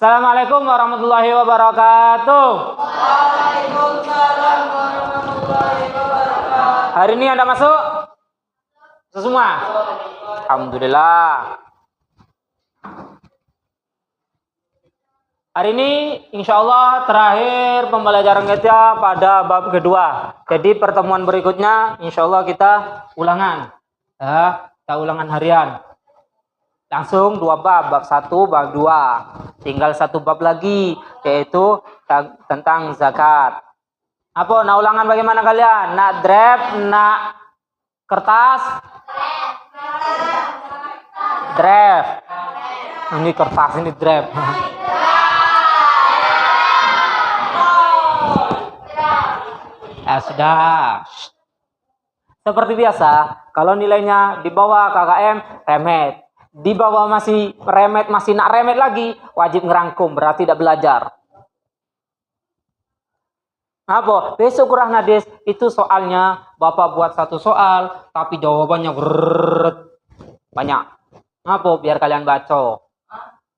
Assalamualaikum warahmatullahi wabarakatuh. Waalaikumsalam warahmatullahi wabarakatuh. Hari ini Anda masuk? Semua? Alhamdulillah. Hari ini insya Allah terakhir pembelajaran kita pada bab kedua. Jadi pertemuan berikutnya insya Allah kita ulangan. Kita ulangan harian. Langsung 2 bab, bab 1, bab 2. Tinggal 1 bab lagi, yaitu tentang zakat. Apa? Nak ulangan bagaimana kalian? Nak draft, nak kertas? Draft. Ini kertas, ini draft. Sudah. Seperti biasa, kalau nilainya di bawah KKM, remet. Di bawah masih remet, masih nak remet lagi, wajib ngerangkum, berarti tidak belajar. Apa? Besok Quran hadis itu soalnya Bapak buat 1 soal, tapi jawabannya banyak. Apa? Biar kalian baca.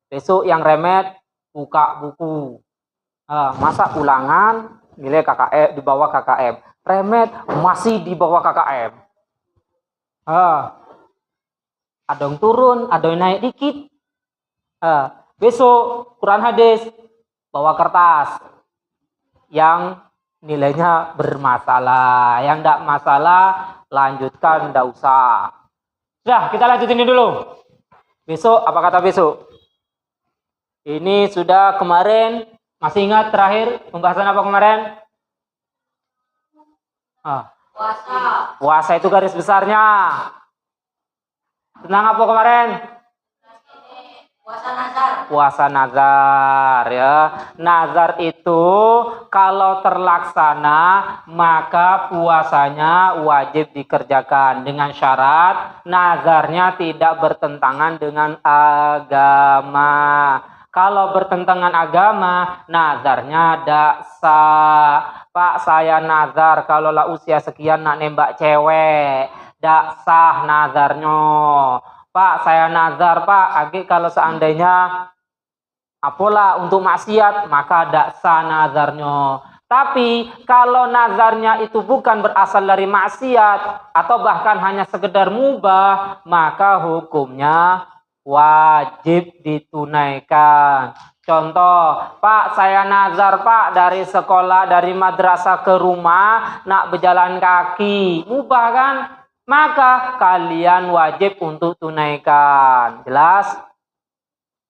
Besok yang remet buka buku. Masa ulangan nilai KKM di bawah KKM. Remet masih di bawah KKM. Ada yang turun, ada yang naik dikit. Besok Quran hadis bawa kertas yang nilainya bermasalah. Yang tidak masalah lanjutkan, tidak usah. Sudah, kita lanjutin ini dulu. Besok apa kata besok? Ini sudah kemarin, masih ingat terakhir pembahasan apa kemarin? Puasa. Puasa itu garis besarnya. Tentang apa kemarin? Puasa nazar. Puasa nazar ya. Nazar itu kalau terlaksana maka puasanya wajib dikerjakan dengan syarat nazarnya tidak bertentangan dengan agama. Kalau bertentangan agama, nazarnya tidak sah. Pak, saya nazar kalau lah usia sekian nak nembak cewek. Tidak sah nazarnya. Pak, saya nazar, Pak. Agi kalau seandainya apalah untuk maksiat, maka tidak sah nazarnya. Tapi kalau nazarnya itu bukan berasal dari maksiat atau bahkan hanya sekedar mubah, maka hukumnya wajib ditunaikan. Contoh, Pak, saya nazar, Pak, dari sekolah, dari madrasah ke rumah, nak berjalan kaki. Mubah kan? Maka kalian wajib untuk tunaikan. Jelas?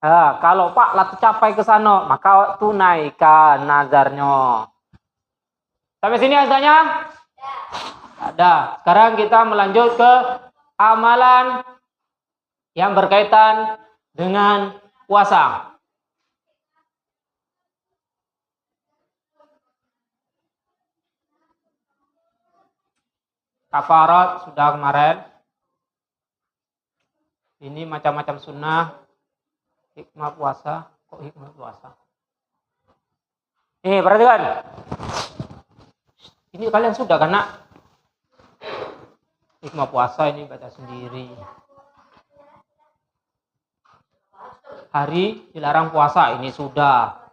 Kalau Pak lah tercapai ke sana, maka tunaikan nazarnya. Sampai sini azannya? Ada. Sekarang kita melanjut ke amalan yang berkaitan dengan puasa. Kafarat sudah kemarin. Ini macam-macam sunnah. Hikmah puasa. Kok hikmah puasa? Nih, perhatikan. Ini kalian sudah kan, nak? Hikmah puasa ini baca sendiri. Hari dilarang puasa, ini sudah.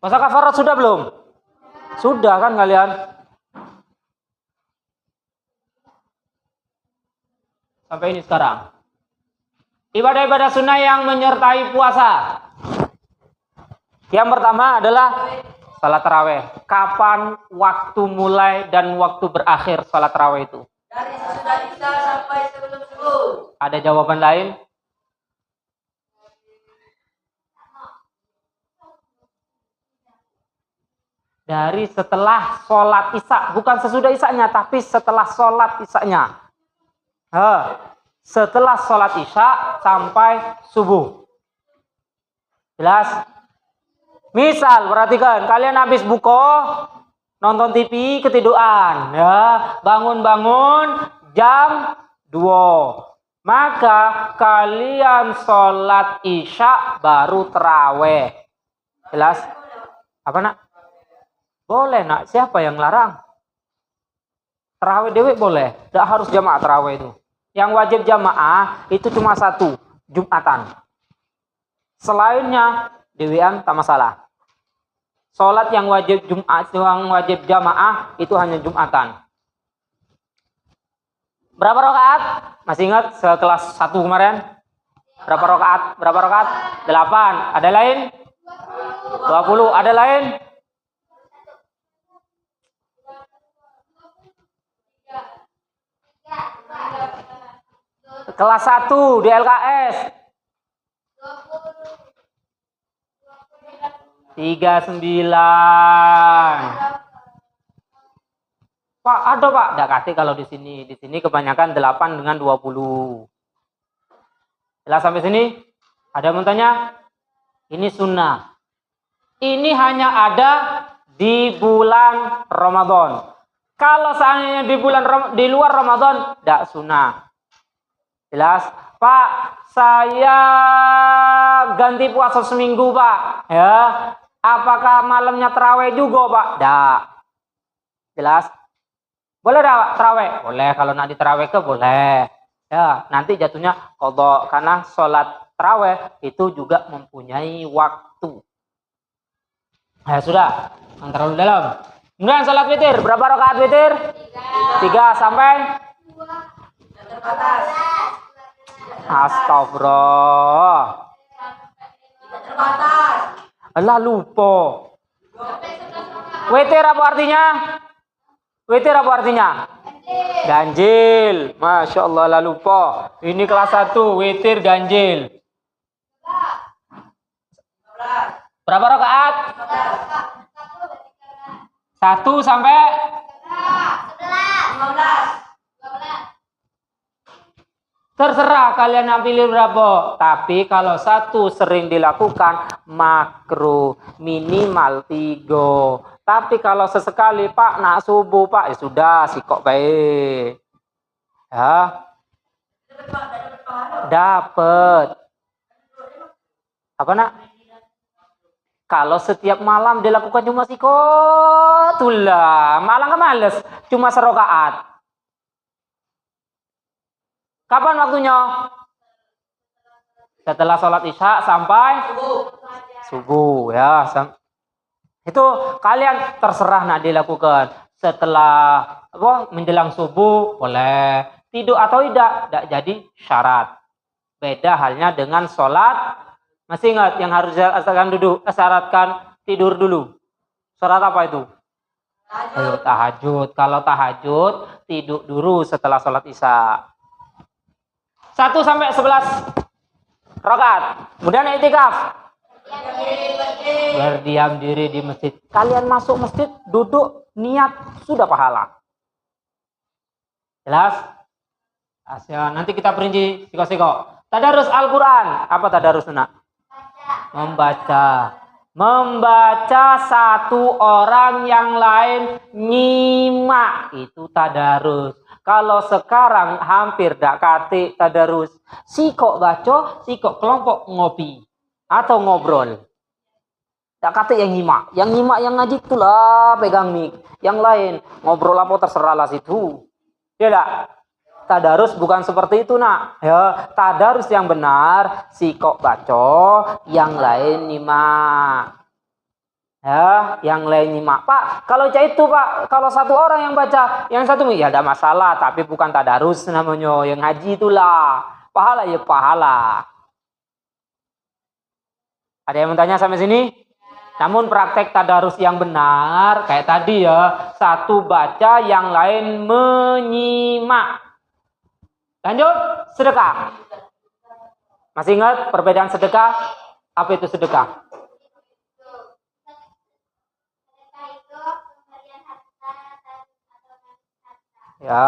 Puasa kafarat sudah belum? Sudah kan kalian? Sampai ini sekarang. Ibadah-ibadah sunnah yang menyertai puasa. Yang pertama adalah salat tarawih. Kapan waktu mulai dan waktu berakhir salat tarawih itu? Dari sesudah isya sampai sebelum subuh. Ada jawaban lain? Dari setelah sholat isya, bukan sesudah isya-nya, tapi setelah sholat isya-nya. Setelah sholat isya sampai subuh. Jelas? Misal, perhatikan, kalian habis buka, nonton TV, ketiduran, ya, bangun-bangun jam 2. Maka kalian sholat isya baru terawih. Jelas? Apa, nak? Boleh, nak. Siapa yang larang? Terawih dewe boleh. Tidak harus jamaah terawih itu. Yang wajib jamaah itu cuma 1, Jumatan. Selainnya dewean tak masalah. Sholat yang wajib Jumat, yang wajib jamaah itu hanya Jumatan. Berapa rakaat? Masih ingat sekelas 1 kemarin? Berapa rakaat? Berapa rakaat? 8. Ada lain? 20. Ada lain? Kelas 1 di LKS. 39. Pak, ada Pak. Nggak kate kalau di sini. Di sini kebanyakan 8 dengan 20. Jelas sampai sini? Ada yang mau tanya? Ini sunnah. Ini hanya ada di bulan Ramadan. Kalau seandainya di luar Ramadan, tidak sunnah. Jelas? Pak, saya ganti puasa seminggu Pak. Ya, apakah malamnya terawih juga Pak? Tidak. Jelas? Boleh dah terawih? Boleh, kalau nak diterawih ke boleh. Ya, nanti jatuhnya qadha karena sholat terawih itu juga mempunyai waktu. Ya sudah, yang terlalu dalam. Kemudian sholat witir, berapa rakaat witir? 3 sampai? Astagfirullah. Allah lupa. Witir apa artinya? Witir apa artinya? Ganjil. Masya Allah lah lupa. Ini kelas 1 witir ganjil. Berapa rakaat? 1 sampai 15. terserah kalian nak pilih berapa. Tapi kalau 1 sering dilakukan makruh, minimal 3. Tapi kalau sesekali Pak nak subuh Pak, ya sudah sikok baik. Ya. Dapat. Apa nak? Kalau setiap malam dilakukan cuma sikot, tulah malah males, cuma serokaat. Kapan waktunya? Setelah sholat isya sampai subuh ya. Itu kalian terserah nak dilakukan. Setelah menjelang subuh boleh. Tidur atau tidak jadi syarat. Beda halnya dengan sholat. Masih ingat yang harus syaratkan tidur dulu. Syarat apa itu? Tahajud. Kalau tahajud tidur dulu setelah sholat isya. 1 sampai 11 rakaat. Kemudian i'tikaf. Berdiam diri di masjid. Kalian masuk masjid, duduk, niat, sudah pahala. Jelas? Asya, nanti kita perinci siko-siko. Tadarus Al-Quran. Apa tadarus nak? Membaca. Membaca satu orang yang lain nyimak. Itu tadarus. Kalau sekarang hampir dak kate tadarus. Sikok baca, sikok kelompok ngopi atau ngobrol. Dak kate yang nyimak. Yang nyimak yang ngaji itulah pegang mic. Yang lain ngobrol apa terserahlah situ. Ya dak? Tadarus bukan seperti itu nak. Ya, tadarus yang benar sikok baca, yang lain nyimak. Ya, yang lain nyimak. Pak, kalau itu Pak, kalau 1 orang yang baca, yang 1 ya ada masalah, tapi bukan tadarus namanya, yang ngaji itulah. Pahala ya pahala. Ada yang bertanya sampai sini? Namun praktek tadarus yang benar kayak tadi ya, 1 baca, yang lain menyimak. Lanjut, sedekah. Masih ingat perbedaan sedekah? Apa itu sedekah? Ya,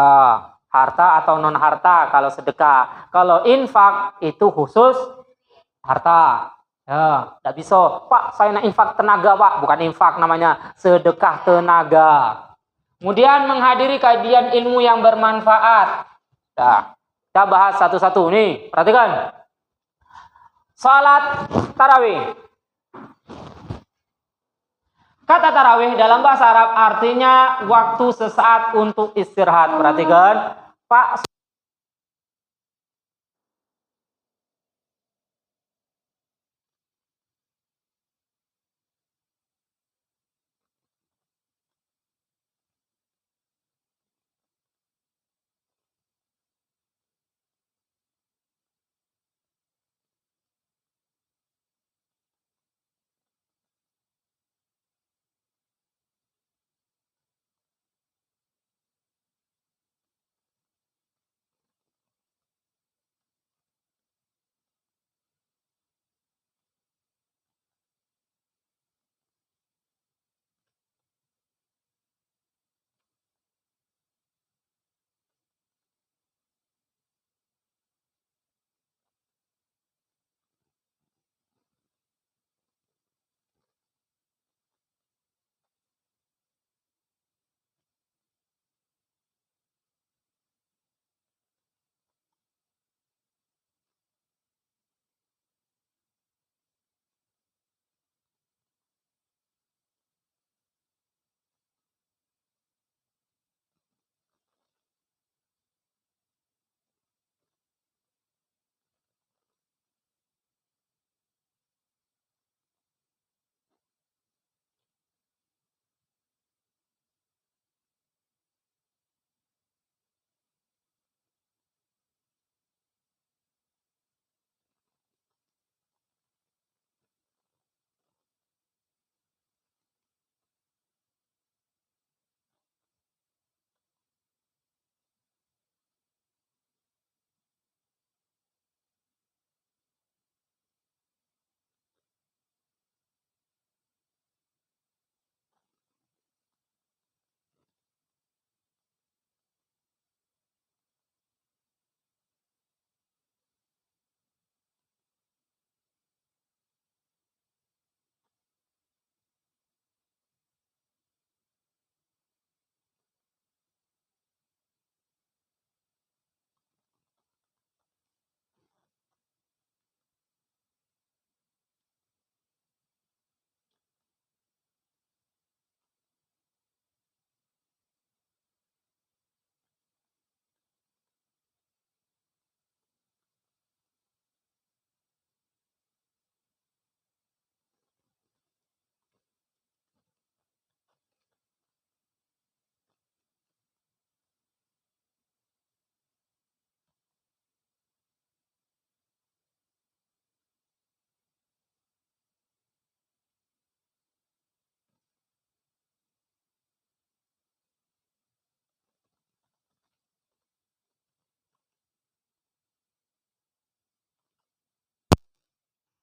harta atau non harta kalau sedekah. Kalau infak itu khusus harta. Ya, tidak bisa. Pak, saya nak infak tenaga Pak. Bukan infak namanya, sedekah tenaga. Kemudian menghadiri kajian ilmu yang bermanfaat. Nah, kita bahas satu-satu nih. Perhatikan. Salat tarawih. Kata tarawih dalam bahasa Arab artinya waktu sesaat untuk istirahat. Perhatikan, Pak.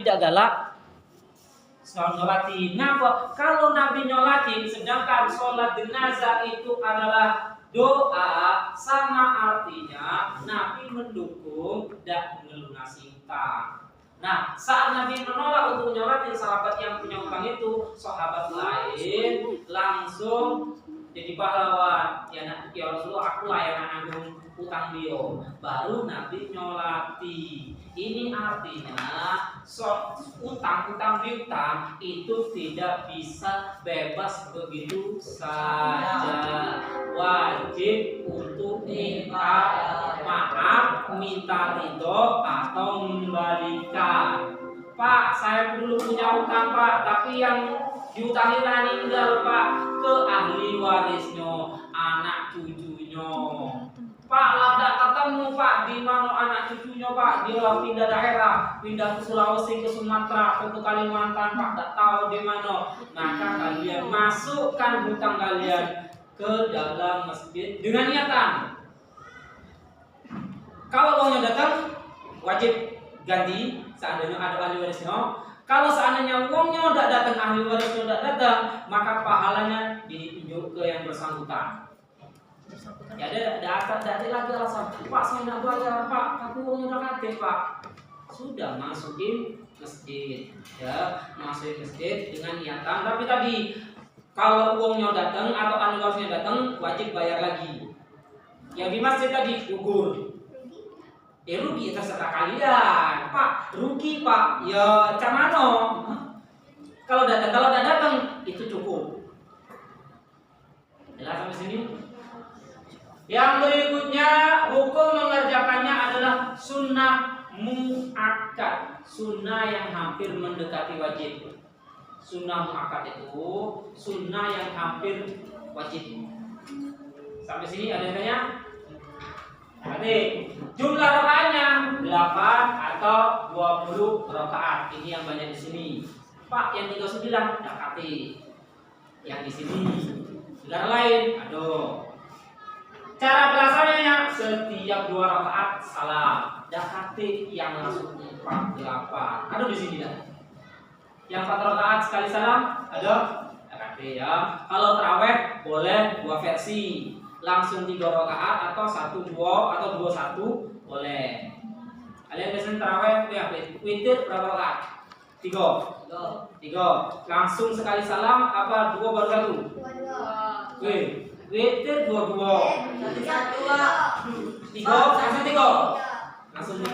tidak galak? Nyolatin. Ngapa? Kalau Nabi nyolatin, sedangkan sholat jenazah itu adalah doa, sama artinya Nabi mendukung dan melunasi utang. Nah, saat Nabi menolak untuk nyolatin sahabat yang punya utang itu, sahabat lain langsung jadi pahlawan. Ya Rasulullah, aku yang nanggung utang beliau. Baru Nabi nyolati. Ini artinya utang piutang itu tidak bisa bebas begitu saja. Wajib untuk minta maaf, minta ridho atau mengembalikan. Pak, saya dulu punya utang Pak, tapi yang diutangi meninggal Pak, ke ahli warisnya, anak cucunya. Pak, tidak ketemu Pak, di mana anak cucunya Pak? Dia pindah daerah, pindah ke Sulawesi, ke Sumatera, atau ke Kalimantan Pak, tidak tahu di mana. Maka kalian masukkan hutang kalian ke dalam masjid dengan niatan. Kalau uangnya datang, wajib ganti seandainya ada ahli warisnya. Kalau seandainya uangnya tidak datang, ahli warisnya tidak datang, maka pahalanya ditunjuk ke yang bersangkutan. Ya ada lagi alasan, Pak saya tidak bayar Pak, tapi uangnya udah kate Pak. Sudah masukin masjid, ya masukin masjid dengan niatan. Tapi tadi kalau uangnya datang atau ahli warisnya datang, wajib bayar lagi. Yang di masjid tadi gugur. Rugi terserah kalian, Pak. Rugi Pak, ya camano. Kalau tidak datang itu cukup. Jelas sampai sini? Yang berikutnya, hukum mengerjakannya adalah sunnah muakkad, sunnah yang hampir mendekati wajib. Sunnah muakkad itu sunnah yang hampir wajib. Sampai sini ada yang tanya? Berarti jumlah rakaatnya 8 atau 20 rakaat. Ini yang banyak di sini. Pak, yang 39 dakati. Yang di sini negara lain, aduh. Cara pelaksananya setiap 2 rakaat salam. Dakati yang langsung 48. Aduh di sini dah. Yang 4 rakaat sekali salam, ada dakati ya. Kalau tarawih boleh 2 versi. Langsung 3 rakaat atau 1 2 atau 2 1 boleh. Kalian biasanya tarawih ya witir berapa rakaat? 3. Langsung sekali salam apa 2 baru 1? 2. Witir 2 2. 1 3 langsung 3. Langsung 3.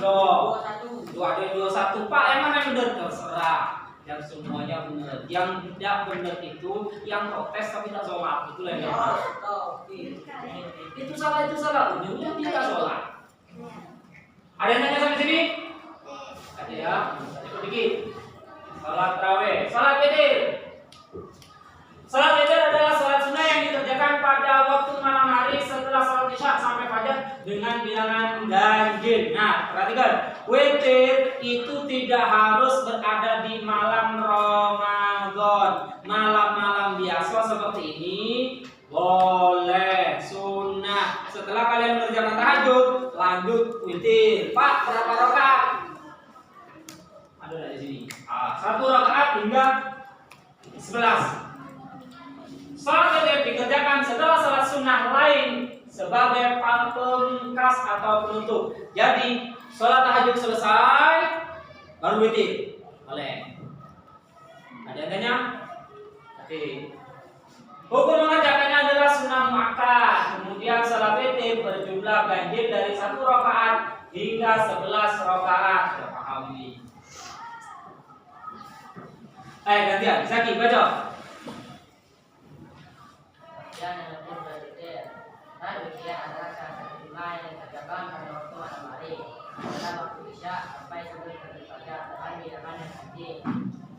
2 ada 2 1. Pak, yang mana yang benar? Terserah. Yang semuanya benar. Yang tidak benar itu yang protes tapi tidak sholat. Itulah yang itu salah. Ujungnya tidak sholat. Ada yang tanya sampai sini? Ada ya. Sedikit. Salat tarawih, salat witir. Salat witir adalah salat sunnah yang dikerjakan pada waktu malam hari setelah salat isya sampai fajar dengan bilangan ganjil. Nah, perhatikan, witir itu tidak harus berada di malam Ramadan. Malam-malam biasa seperti ini boleh, sunnah. Setelah kalian mengerjakan tahajud, lanjut witir. Pak, berapa rakaat? Ada di sini. 1 rakaat hingga 11. Salat witir dikerjakan setelah salat sunnah lain sebagai pemungkas atau penutup. Jadi, salat tahajud selesai baru witir. Boleh. Ada yang tanya? Oke. Hukum mengerjakannya adalah sunnah muakkad. Kemudian salat witir berjumlah ganjil dari 1 rakaat hingga 11 rakaat. Sudah paham ini? Gantian, Zaki baca. Dan yang lebih berwitir. Dan witir adalah salah satu jumlah yang dikerjakan pada waktu malam hari adalah waktu isya sampai sebelum terbit fajar dengan bilangan yang tinggi.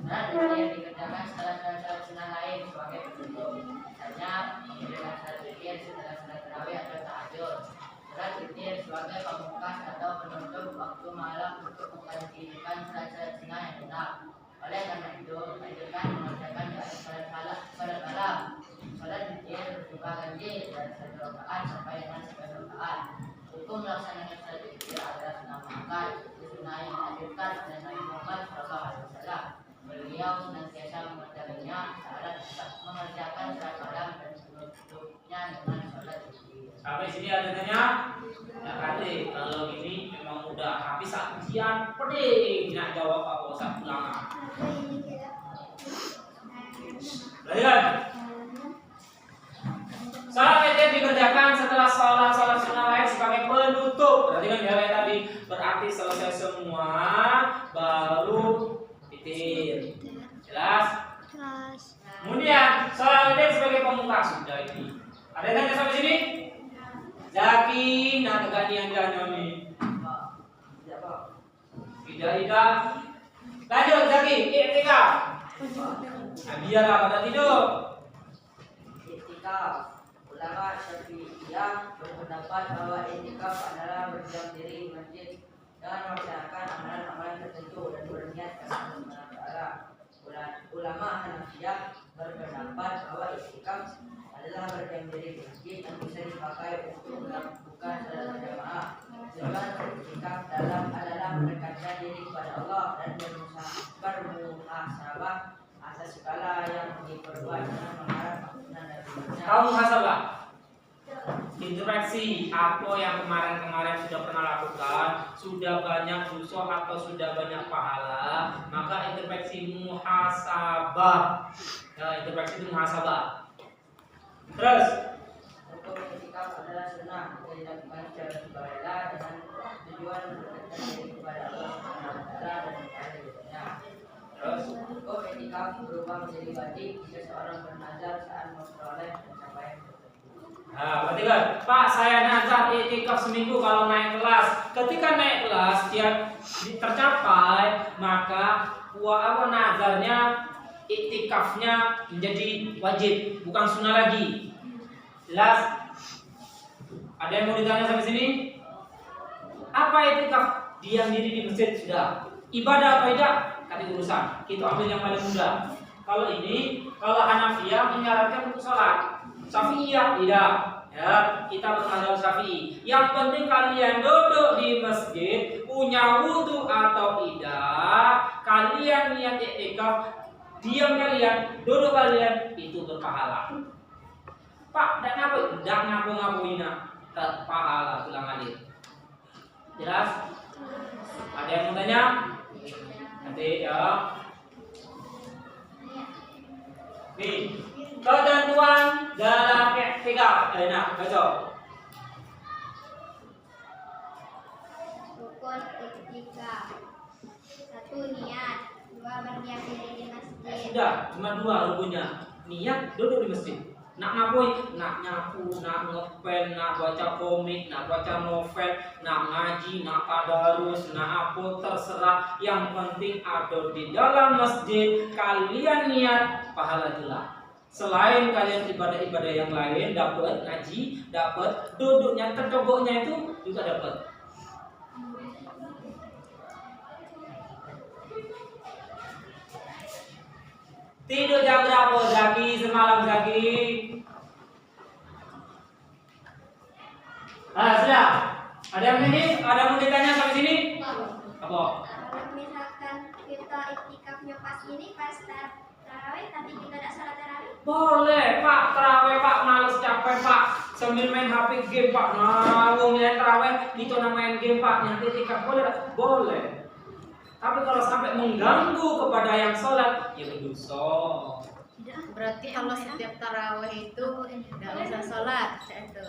Dan witir yang dikerjakan setelah salat sunnah lain sebagai penutup. Misalnya mengerjakan salat witir setelah salat tarawih atau tahajud. Salat witir sebagai pemungkas atau penutup waktu malam untuk menggantikan salat sunnah yang tetap. Oleh karena itu, anjurkan mengerjakan di atas salat malam. Salat witir berjumlah ganjil dari 1 rakaat sampai dengan 11 rakaat. Hukum melaksanakan salat witir adalah sunnah muakkad, sunnah yang dianjurkan oleh Nabi Muhammad SAW. mengerjakan salat malam dan sebelumnya dengan sholat witir. Sampai sini ada tanya? Ya kali kalau ini memang udah habis saat ujian pedih nak jawab apa usah ulangan. Lihat. Salat witir dikerjakan setelah sholat sunnah lain sebagai penutup. Berarti kan ya tadi berarti selesai semua baru witir. Jelas? Kemudian sholat witir sebagai pemungkas sudah ini. Ada yang tanya sampai sini? Zaki, nah keganian nih. Tidak. Lanjut Zaki, iktikaf. Nah, biarlah pada tidur. Iktikaf. Ulama Syafi'iyah berpendapat bahwa iktikaf adalah berdiam diri di masjid dengan melaksanakan amalan-amalan tertentu dan berniat karena Allah Taala. Ulama Hanafiyah berpendapat bahwa iktikaf adalah berdiam diri di masjid yang bisa dipakai untuk melakukan salat berjamaah. Sedangkan iktikaf adalah mendekatkan diri kepada Allah dan bermuhasabah atas segala yang diperbuat dengan mengharap ampunan dari Tuhannya. Kamu muhasabah. Introspeksi apa yang kemarin sudah pernah lakukan, sudah banyak dosa atau sudah banyak pahala, maka introspeksi muhasabah. Ya, introspeksi itu muhasabah. Terus Hukum iktikaf adalah sunnah yang dilakukan secara sukarela dengan tujuan mendekatkan diri kepada Allah Subhanahu wa Ta'ala dan kepada ridhonya. Terus Hukum iktikaf berubah menjadi wajib jika seorang bernazar saat memperoleh pencapaian tertentu. nah, berarti kan, Pak saya nazar iktikaf seminggu kalau naik kelas. Ketika naik kelas dia tercapai, maka nazarnya iktikafnya menjadi wajib, bukan sunnah lagi. Jelas? Ada yang mau ditanya sampai sini? Apa iktikaf? Diam diri di masjid sudah. Ibadah atau tidak? Tadi urusan. Kita ambil yang paling mudah. Kalau Hanafiyah menyarankan untuk sholat. Syafi'iyah tidak. Ya, kita bermadzhab Syafi'i. Yang penting kalian duduk di masjid, punya wudu atau tidak, kalian niat iktikaf, diam kalian, duduk kalian, itu berpahala. Pak, tidak ngapu-ngapuin pahala tulang alir. Jelas? Ada yang mau tanya? Nanti ya. Nih, ketentuan dalam iktikaf. Nah, baca. Rukun iktikaf. 1. Niat. 2. Berdiam diri di masjid. Sudah, cuma 2 rukunnya. Niat duduk di masjid. Nak ngapain? Nak nyapu, nak ngepel, nak baca komik, nak baca novel, nak ngaji, nak tadarus, nak apa terserah. Yang penting ada di dalam masjid. Kalian niat, pahala jelas. Selain kalian ibadah-ibadah yang lain dapat ngaji, dapat duduknya, tercogoknya itu juga dapat. Tidur jam berapa Zaki semalam Zaki? Sudah. Ada yang ini? Ada yang mau ditanya sampai sini? Apa? Kalau misalkan kita iktikafnya pas tarawih, tapi kita tidak salat tarawih. Boleh Pak, tarawih Pak, males capek Pak, sambil main HP game Pak, ngomongin tarawih, itu main game Pak, yang iktikaf boleh? Boleh. Tapi kalau sampai mengganggu kepada yang sholat, ya berdosa. Berarti kalau setiap tarawih itu nggak usah sholat, itu.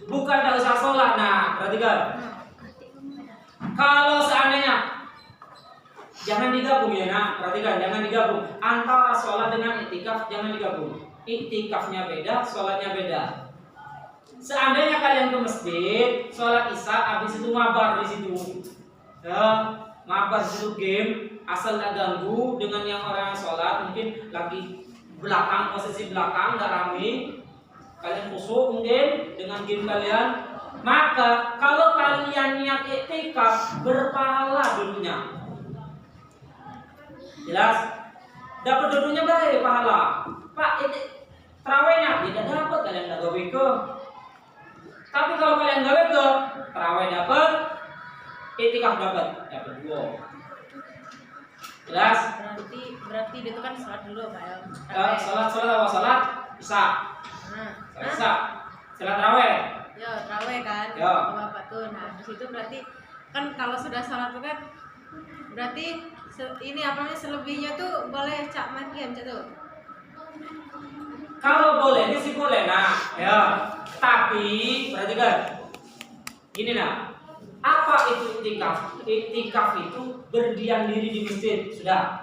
Bukan nggak usah sholat, nah perhatikan. Kalau seandainya jangan digabung ya nak, perhatikan jangan digabung antara sholat dengan iktikaf, jangan digabung. Iktikafnya beda, sholatnya beda. Seandainya kalian ke masjid, sholat isya, habis itu mabar di situ, ya, mabar di situ game, asal nggak ganggu dengan yang orang yang sholat, mungkin lagi belakang, posisi belakang nggak rame, kalian khusyuk mungkin dengan game kalian, maka kalau kalian niat iktikaf berpahala duduknya. Jelas? Dapat duduknya baik pahala. Pak, tarawihnya tidak dapat, kalian nggak gawe ke. Tapi kalau kalian gawe ke, tarawih dapat, iktikaf dapat 2. Jelas? Berarti dia itu kan sholat dulu Pak ya. Sholat apa sholat? Isya. Nah, Sholat Isya. Sholat raweh. yo terawih kan. Yo. Bapak tuh. Nah, di situ berarti kan kalau sudah sholat tuh kan berarti ini apa namanya selebihnya tuh boleh cak makian cak tuh. Kalau boleh ini sih boleh nah ya. Tapi perhatikan. Gini nah. Apa itu iktikaf? Iktikaf itu berdiam diri di masjid, sudah.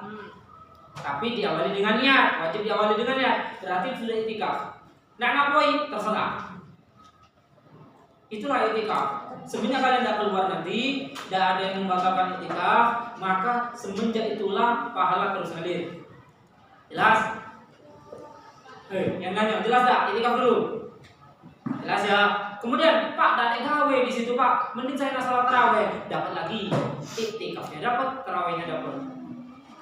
Tapi diawali dengan niat, wajib diawali dengan niat. Berarti sudah iktikaf. Nak ngapain? Terserah. Itulah iktikaf. Sebenarnya kalian tidak keluar nanti, tidak ada yang membatalkan iktikaf, maka semenjak itulah pahala terus ngalir. Jelas? Yang nanya, jelas tak? Iktikaf dulu. Jelas ya. Kemudian Pak dari gawe di situ Pak, mending saya nggak salat taraweh, dapat lagi iktikafnya dapat, tarawehnya dapat.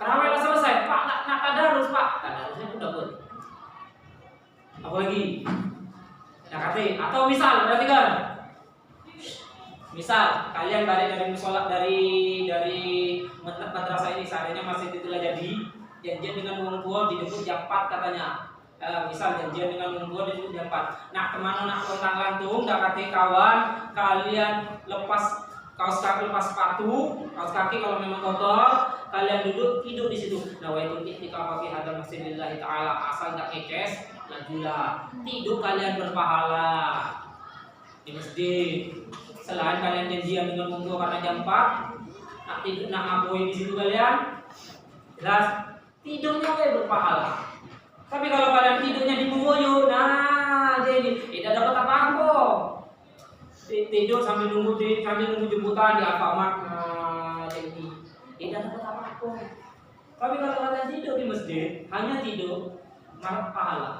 Taraweh udah selesai, Pak nak tadarus Pak, tadarusnya pun dapat. Apa lagi? Atau misal perhatikan. Misal kalian balik dari musola dari madrasah ini, seandainya masih tidak jadi, janjian dengan orang tua dijemput jam 4 katanya. Misal janjian dengan orang tua dijemput jam 4. Nah kemana nak kontang lantung, dakati kawan, kalian lepas kaos kaki, lepas sepatu, kaos kaki kalau memang kotor, kalian duduk tidur di situ. Nah waitul iktikaf fi hadzal masjidillah taala, asal tak keces, lajulah tidur kalian berpahala di masjid. Selain kalian janjian dengan orang tua karena jam 4, nak tidur nak ngaboi di situ kalian, jelas tidurnya kayak berpahala. Tapi kalau kalian tidurnya di Mumoyo, nah jadi tidak dapat apa-apa. Tidur sambil nunggu jemputan di Alfamart, nah jadi tidak dapat apa-apa. Tapi kalau kalian tidur di masjid, hanya tidur, malah pahala.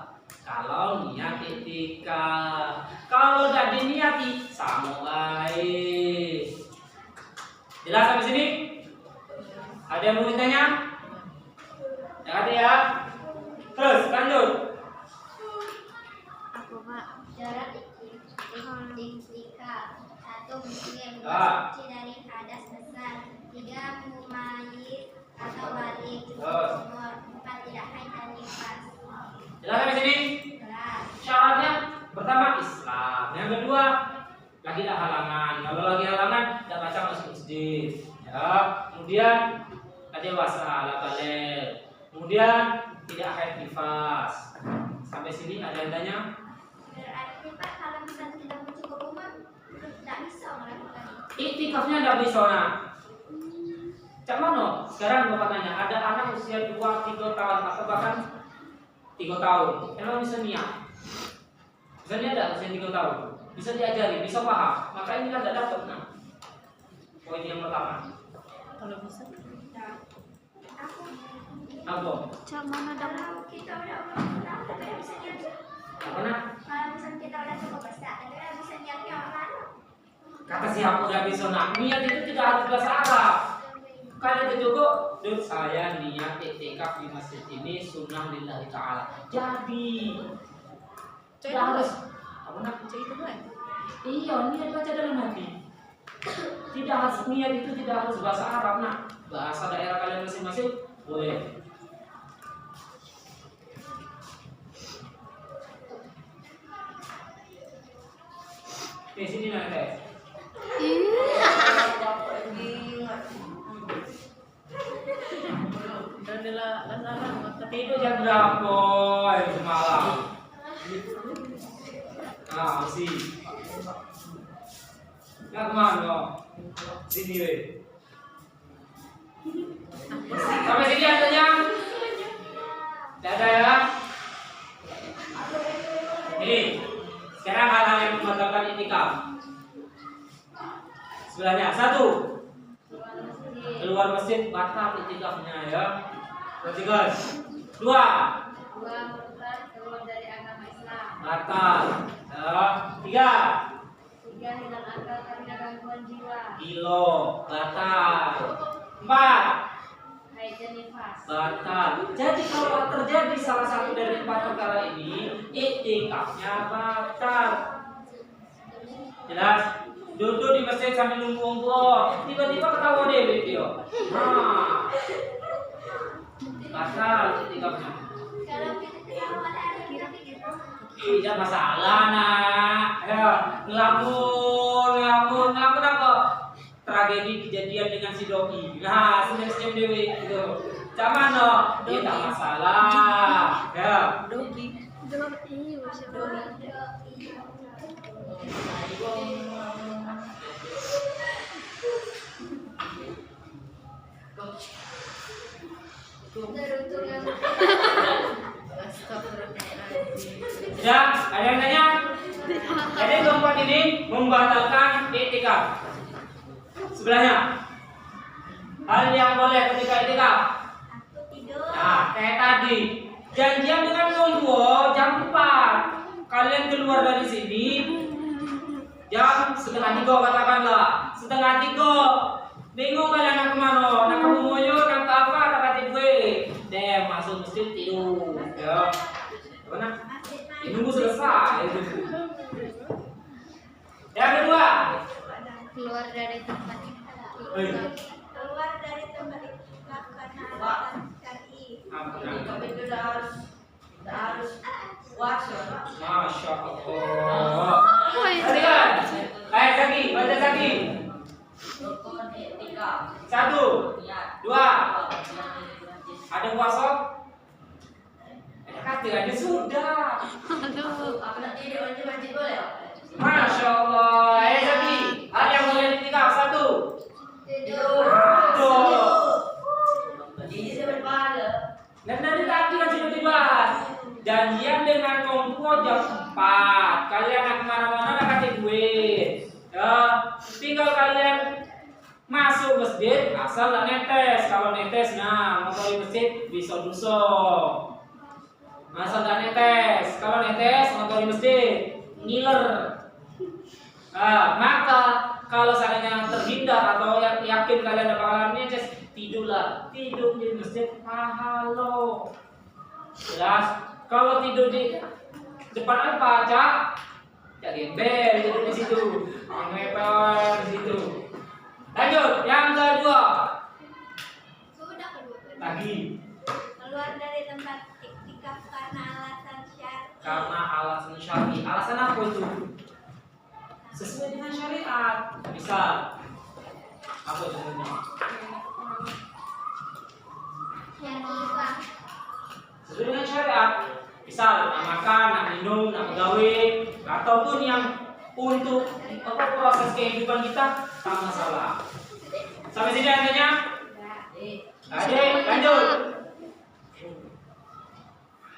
Kalau niat iktikaf, kalau tidak diniati, sama baik. Jelas sampai sini? Ada yang mau ditanya? Jangan ya. Terus lanjut. Aku Pak. Syarat iktikaf. 1. Muslim, suci dari hadas besar. 3. Mumayyiz atau balik cukup umur. 4. Tidak haid dan nifas. Jelas sampai sini? Jelas. Syaratnya pertama Islam, yang kedua lagi ada halangan. Kalau lagi halangan tidak baca masuk masjid. Ya. Kemudian ada dewasa, ala balik. Kemudian tidak haid nifas. Sampai sini ada yang tanya? Berarti Pak kalau misalnya tidak cukup umur tidak bisa melakukan Iktikafnya tidak bisa nah. Cak mana? Sekarang Bapak tanya, ada anak usia 2-3 tahun atau bahkan 3 tahun. Emang bisa niat? Bisa niat ada usia 3 tahun. Bisa diajari, bisa paham. Maka ini kan tidak dapat nah. Poin yang pertama. Kalau bisa. Apa? kalau kita udah umur berapa tidak bisa niat. Apa nak? Kalau misalnya kita udah cukup besar, tidak bisa niatnya orang. Kata siapa udah bisa nak? Niat itu tidak harus bahasa Arab. Kan itu cukup. Dut saya niat iktikaf di masjid ini sunnah lillahi ta'ala. Jadi tidak harus. Apa nak? Cek itu kan? Iya, niat baca dalam hati. Tidak harus niat itu tidak harus bahasa Arab nak. Bahasa daerah kalian masing-masing boleh. Di sini nanti. Dan lasaran Itu jam berapa semalam? Ah, masih. Ya kemana? Sini weh. Sampai sini adanya? Tidak ada ya? Ini. Sekarang hal-hal yang membatalkan iktikaf. Sebelahnya 1. Keluar masjid batal iktikafnya ya. Perhatikan. 2. Keluar dari agama Islam. Batal. Ya. 3. 3. Hilang akal karena gangguan jiwa. Kilo batal. 4. Haid dan nifas. Batal. Jadi kalau terjadi salah satu dari 4 perkara ini, iktikafnya batal. Jelas? Duduk di masjid sambil nunggu Allah, tiba-tiba ketawa deh video. Nah, Batal itikafnya. Kalau kita keluar hari tapi gitu. Tidak masalah nak. Ya, ngelamun apa? Tragedi kejadian dengan si Doi. Nah, senyum dewi itu. Zaman no, dia tak masalah. Ya. Dogi. Ya, ada yang nanya? Jadi keempat ini membatalkan iktikaf. Sebelahnya, hal yang boleh ketika iktikaf. Aku tidur. Nah, kayak tadi, janjian dengan Nungguo jam 4. Kalian keluar dari sini jam 2:30 katakanlah, 2:30. Bingung kalian nak kemana? Nak ke Moyo, nak ke apa? Tak kata gue. Deh, masuk masjid tidur. Ya, mana? Nunggu selesai. Yang kedua, Keluar dari tempat Keluar dari tempat itikaf karena alasan syar'i. Tapi itu harus puasa. Masya Allah. Tadi kan? Ayat lagi, baca lagi. Rukun iktikaf. 1, 2. Ada puasa? Kata ada sudah. Apa nanti di wajib boleh? Masya Allah. Ayat lagi. Ada yang boleh iktikaf? 1. Tidur. Tuh. Ini saya berpada. Dan dari tadi kan sudah dibahas. Janjian dengan Kongko jam 4. Kalian nak kemana-mana nak kasih duit. Ya, tinggal kalian masuk masjid asal tak netes. Kalau netes, nah motor di masjid bisa duso. Asal tak netes. Kalau netes motor di masjid ngiler. Nah, maka kalau seandainya terhindar atau yakin kalian bakalan netes, tidurlah. Tidur di masjid pahala. Jelas. Kalau tidur di depan apa, Cak? Ya gembel tidur di situ. Ngepel di situ. Lanjut, yang kedua. Sudah kedua. Lagi. Keluar dari tempat iktikaf karena alasan syar'i. Karena alasan syar'i. Alasan apa itu? Sesuai dengan syariat. Misal apa contohnya? Yang kedua. Sesuai dengan syariat. Misal nak makan, nak minum, nak pegawai, ataupun yang untuk proses kehidupan kita, tak masalah. Sampai sini artinya? Adik, lanjut.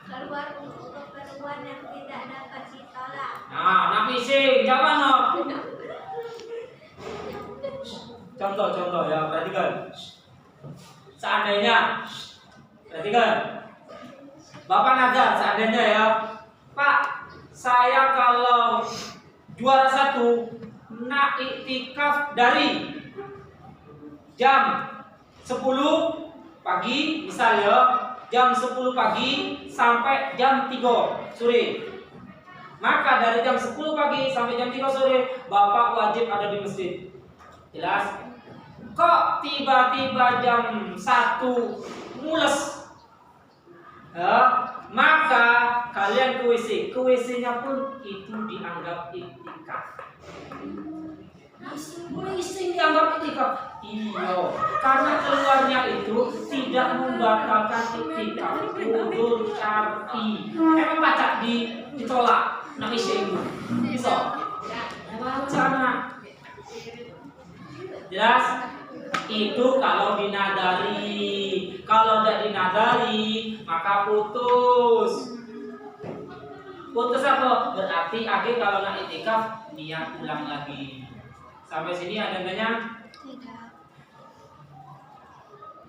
Keluar untuk keperluan yang tidak dapat ditolak. Nah, nak pising, jangan no. Contoh ya, perhatikan. Seandainya, perhatikan. Bapak nazar seandainya ya, Pak, saya kalau juara 1 nak iktikaf dari jam 10 pagi, misalnya jam 10 pagi sampai jam 3 sore. Maka dari jam 10 pagi sampai jam 3 sore, Bapak wajib ada di masjid. Jelas? Kok tiba-tiba jam 1 mules? Ya, maka kalian ke WC. Ke WC-nya pun itu dianggap iktikaf. Pusing dianggap iktikaf. Iya, karena keluarnya itu tidak membatalkan iktikaf. Udzur syar'i. Emang baca ditolak. Nak WC itu. Bisa. Wacana. Jelas? Itu kalau dinadari. Kalau tidak dinadari, maka putus. Putus apa? Berarti akhir kalau nak iktikaf niat ulang lagi. Sampai sini ada tanya? Tidak.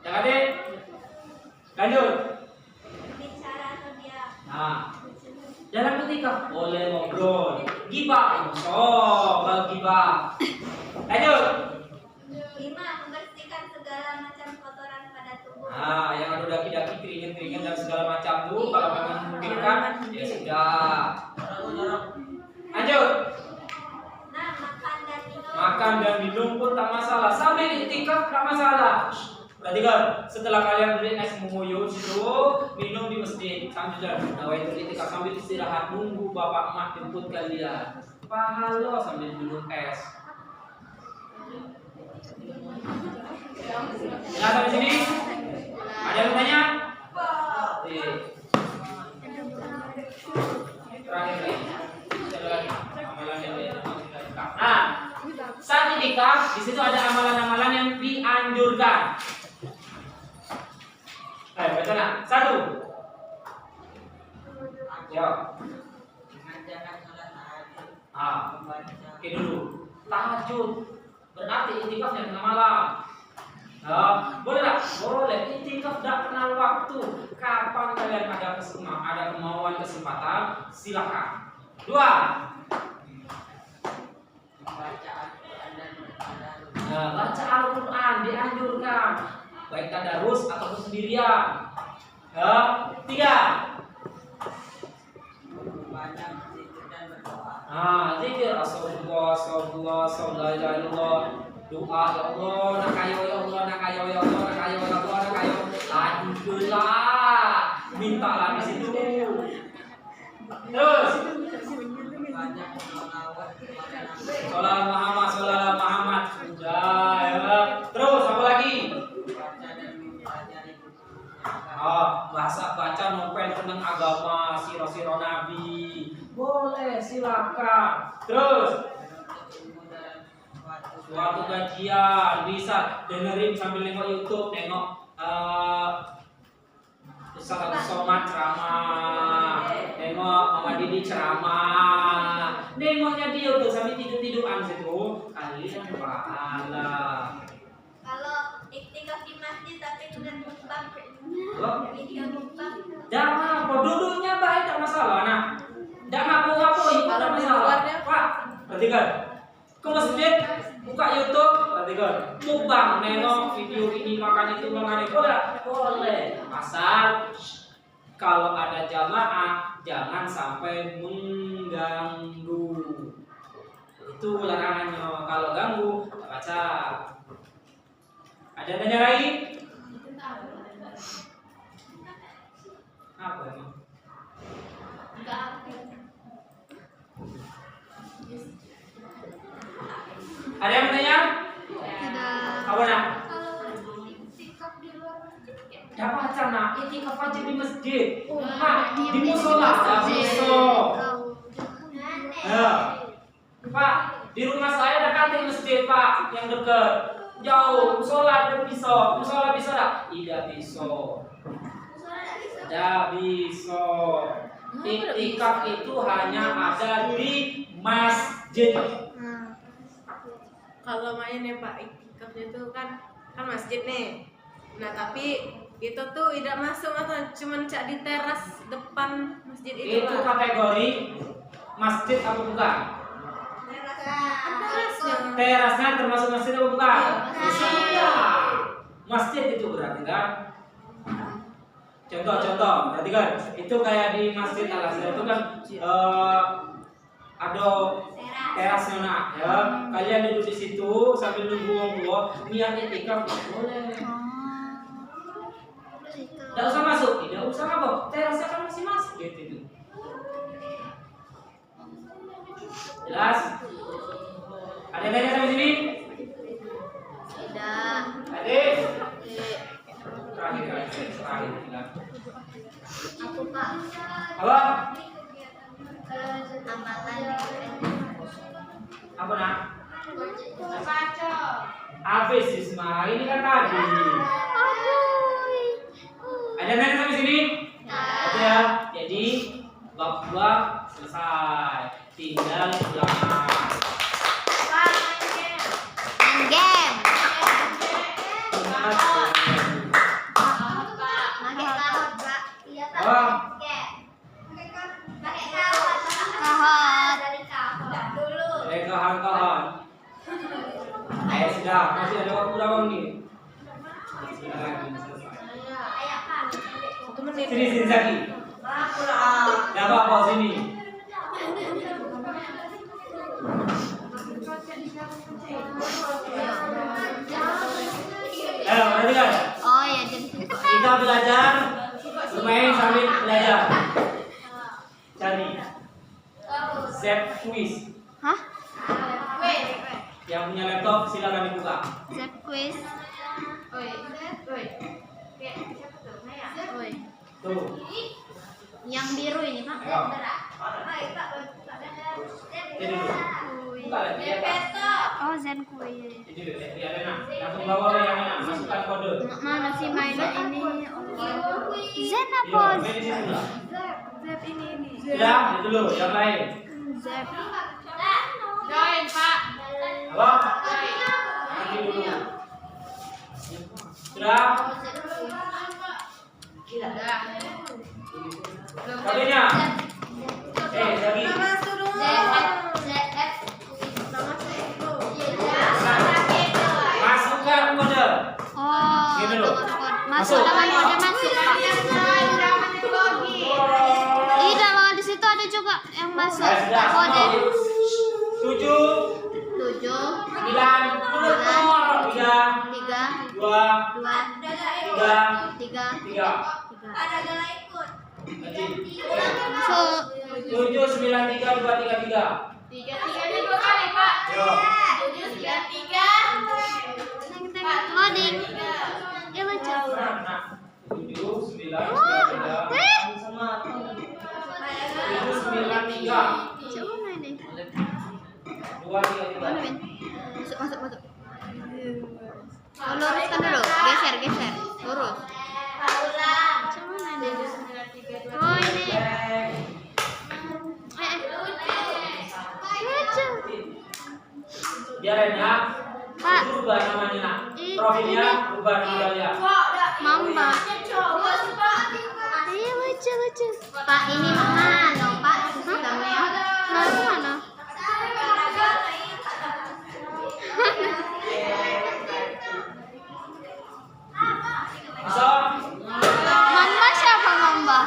Ya adik? Lanjut. Bicara atau diam. Nah, dalam iktikaf boleh ngobrol. Gibah. Oh, kalau gibah. Lanjut. 5. Membersihkan segala macam kotoran pada tubuh. Nah, yang ada daki-daki, keringat-keringat dan segala macam tuh kalau memang memungkinkan, ya sudah. Lanjut. 6. Makan dan minum. Makan dan minum pun tak masalah. Sambil iktikaf tak masalah. Perhatikan, setelah kalian beli es mumuyun situ, minum di masjid sambil nawaitul itikaf sambil istirahat nunggu bapak emak jemput kalian. Pahala sambil minum es. Ya sampai sini. Ada yang bertanya? Terakhir lagi. Amalan yang itikaf. Nah, saat itikaf di situ ada amalan-amalan yang dianjurkan. Ayo baca nak. 1. Ya. Mengerjakan sholat tahajud, Membaca. Oke dulu. Tahajud berarti itikaf yang tengah malam. Boleh tak? Boleh. Itikaf tidak kenal waktu. Kapan kalian ada kemauan kesempatan, silakan. 2. membaca Al-Quran dan bertadarus. Baca Al-Quran dianjurkan, baik tadarus ataupun sendirian. 3. Membaca zikir dan berdoa. Zikir astagfirullah, astagfirullah, astagfirullah, la ilaha illallah. Doa ya Allah, nakayo ya Allah, nakayo ya Allah, nakayo ya Allah, nakayo. Lanjutlah, mintalah di situ. Terus, Membaca sholawat kepada Nabi. Sholawat Muhammad. Sudah, ya. Terus apa lagi? Membaca dan mempelajari buku. Baca novel tentang agama, siro-siro Nabi. Boleh, silakan. Terus, Menuntut ilmu dalam suatu kajian bisa dengerin sambil nengok YouTube, nengok Ustaz Somad ceramah, nengok Mama Didi ceramah, nengoknya dia tuh sambil tidur-tiduran situ, kalian pahala. Kalau iktikaf di masjid tapi udah mukbang, video mukbang. Jangan apa, duduknya baik tak masalah, nah, jangan ngapu-ngapuin tak Kalau di masalah. luarnya? Pak, perhatikan, ke masjid, buka YouTube, perhatikan, mukbang, nengok video ini makan itu makan itu, boleh, asal kalau ada jamaah jangan sampai mengganggu. Itu larangannya. Kalau ganggu, baca. Ada yang tanya lagi? Apa emang? Ada yang bertanya? Apa nak? Kalau iktikaf di luar masjid ya? Dah baca nak, itikaf aja di masjid. Di musola, dah bisa. Ya. Pak, di rumah saya ada kantin masjid Pak, yang dekat. Jauh, musola tidak bisa. Musola bisa tak? Tidak bisa. Tidak bisa. Itikaf itu hanya ada di masjid. Kalau main ya Pak, iktikafnya itu kan masjid nih. Nah tapi itu tuh tidak masuk atau cuman cak di teras depan masjid itu. Itu Pak. kategori masjid apa bukan? Terasnya. Terasnya termasuk masjid apa bukan? Iya. Sudah. Masjid itu berarti kan? Contoh, perhatikan. Itu kayak di Masjid Al Azhar itu kan ada terasnya nak, ya. Kalian duduk di situ sambil nunggu orang niat itikaf boleh. Tidak usah masuk, tidak usah apa. Terasnya kan masih masjid itu. Jelas? Ada yang tanya sampai sini? Tidak. Adik? Terakhir. Aku Pak. Apa? Amalan Apa nak? baca. Habis Isma, ini kan tadi. Ada yang tanya sampai sini? Ada. Jadi bab 2 selesai. Tinggal ulangan. Main game. Ingat. Pakai kahot, Pak. Iya, Pak. Apa? Pakai kahot. Kahot. Dari kahot dulu. Kawan-kawan. Sudah, masih ada waktu berapa nih? Sudah lagi selesai. Ayo, Pak. 1 menit. Sini Zaki. Dah apa sini? Perhatikan. kita belajar bermain sambil belajar. Cari Z quiz. Hah? Yang punya laptop silakan dibuka. Z quiz. Tuh. Yang biru ini, Pak. Ayo. Ini dulu. Buka lagi ya, Pak. Oh, Zen quiz. Ini dulu, lihat Lena. Langsung bawa yang enak, masukkan kode. Mana sih mainan ini? Zen Iya, apa? main di situ lah. ini. Sudah, itu dulu, yang lain. Zep. Join, Pak. Apa? Nanti dulu. Sudah? Kodenya. Lagi. Masuk dulu. Masukkan kode. Oh, Gini dulu. masuk dengan kode masuk, Pak. Iya, loh, di situ ada juga yang masuk kode 7 7 9 3 3 2 2 3 3 So, 7 9 3 2 3 3. Tiga-tiganya 2 kali, Pak. Yo. 3 loading. Ya baca. Nah, 7 9 Oh, 3 eh, 7 9 3 coba main deh. 2 3 Mana, 3. Min? Masuk, masuk, masuk. Oh, luruskan dulu. Geser, geser. Lurus. Coba main deh. Oh, ini. Baca. Biar enak. Pak. Rubah namanya nak. Profilnya rubah nama kalian. Mamba. Iya, baca, baca. Pak, ini mana, Pak? Sistemnya. Mana? Bisa? Mamba siapa Mamba?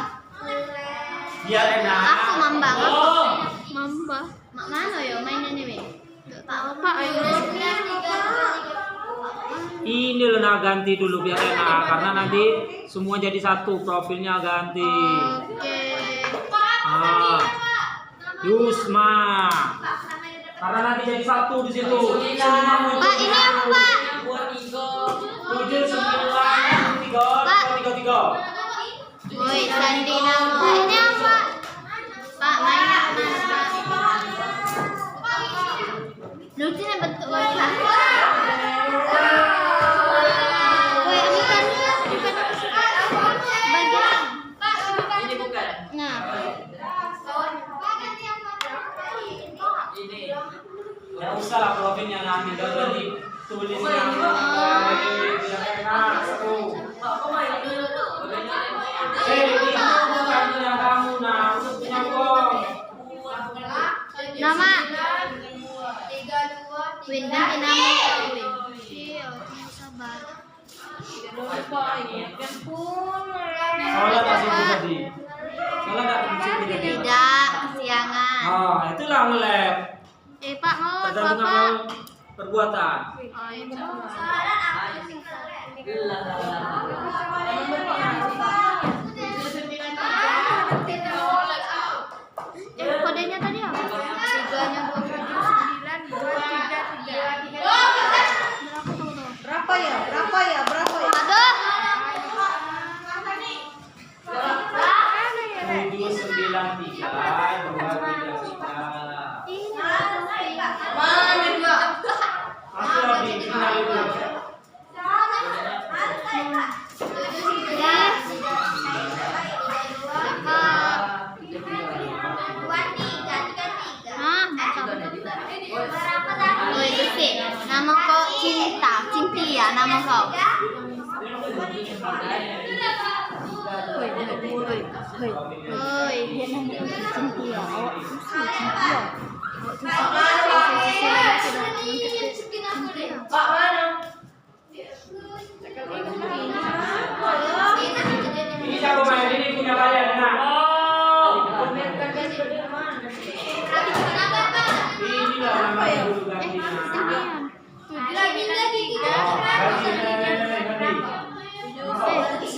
Biar enak. Aku Mamba. Oh. Mamba. Mak mana ya mainnya nih, Min? Enggak tahu, Pak. Ini Lena ganti dulu biar enak karena nanti semua jadi satu, profilnya ganti. Oke. Ah. Yusma. Karena nanti jadi satu di situ. Semua muncul. Pak, ini apa, Pak? 7 9 3 3. Woi, Sandi nama. Ini apa? Pak, mainnya mana, Pak? Lucunya bentuk wajah. Woi, ini kan bagian. Ini bukan. Nah, Ya usah lah profilnya nanti kalau ditulisnya. Biar enak. Satu. Ini bukan punya kamu nah, itu punya kong. nama. Win, ganti nama. Win. Iya, sabar. Soalnya masih tadi. Soalnya nggak kunci tadi. Tidak, kesiangan. Oh, itulah nge-lab. Pak, mau Tergantung apa? sama perbuatan. Oh, ini. Kodenya tadi apa? 3-nya 29 233. Berapa ya? Berapa ya? Aduh. 793 233. Ini. Aku lagi kenal itu. Oh, itu sih. Nama kau Cinta, Cintia nama kau. Oi, dia nama Cintia. Oh, Cintia. Pak mana? Ini siapa main ini punya kalian enak. Inilah nama dulu gantinya. Lagi. Oh, ganti.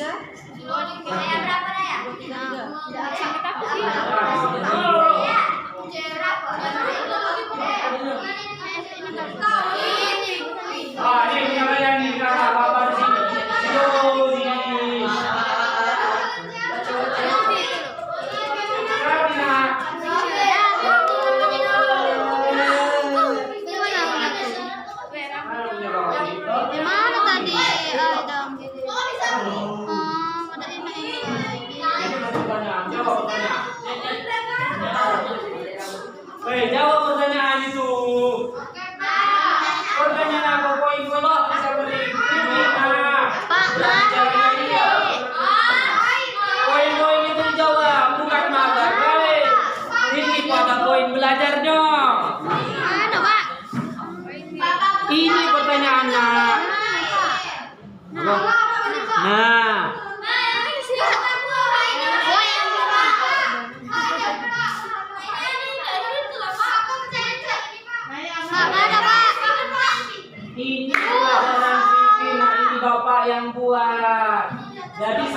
Jadi